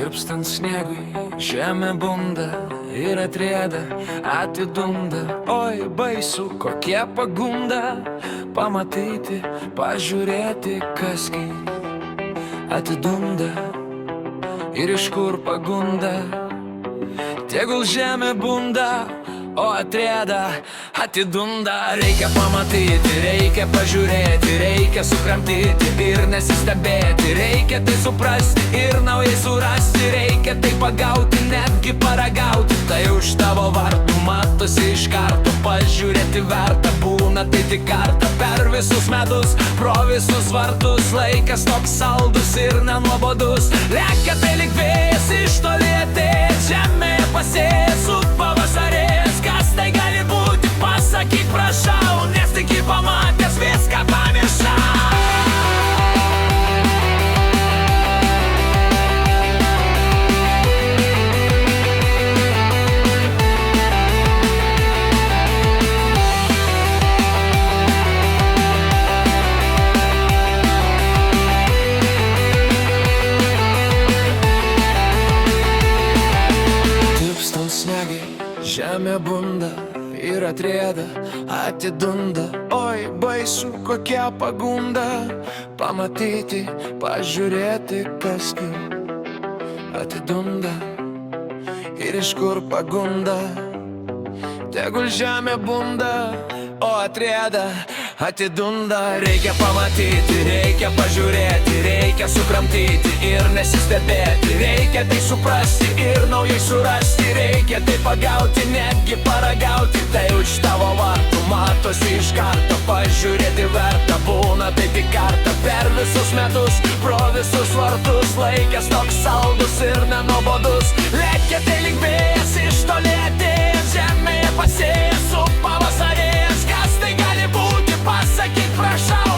Tirpstant sniegui, žemė bunda ir atrieda, atidunda. Oi, baisu, kokia pagunda pamatyti, pažiūrėti, kasgi atidunda ir iš kur pagunda. Tegul žemė bunda, o atrieda, atidunda. Reikia pamatyti, reikia pažiūrėti, reikia sukramtyti ir nesistebėti. Reikia tai suprasti ir naujai surasti, reikia tai pagauti, netgi paragauti. Tai už tavo vartų matosi iš karto, pažiūrėti verta, būna tai tik kartą per visus metus, pro visus vartus. Laikas toks saldus ir nenuobodus, lekia tai lyg vėjas iš toli atėjęs, žemėje pasėjęs su pavasarės. Kas tai gali būti, pasakyk prašau, nes tik pamatęs viską pamiršau. Žemė bunda ir atrieda, atidunda. Oi, baisu, kokia pagunda pamatyti, pažiūrėti, kasgi atidunda ir iš kur pagunda. Tegul žemė bunda, o atrieda, atidunda. Reikia pamatyti, reikia pažiūrėti, reikia sukramtyti ir nesistebėti. Reikia tai suprasti ir naujai surasti, reikia tai pagauti, netgi paragauti. Tai už tavo vartų matosi iš karto, pažiūrėti verta, būna tai tik kartą per visus metus, pro visus vartus. Laikas toks saldus ir nenuobodus, lekia tai lyg vėjas iš toli atėjęs, žemėje pasėjęs su pavasarės. Kas tai gali būti, pasakyk prašau.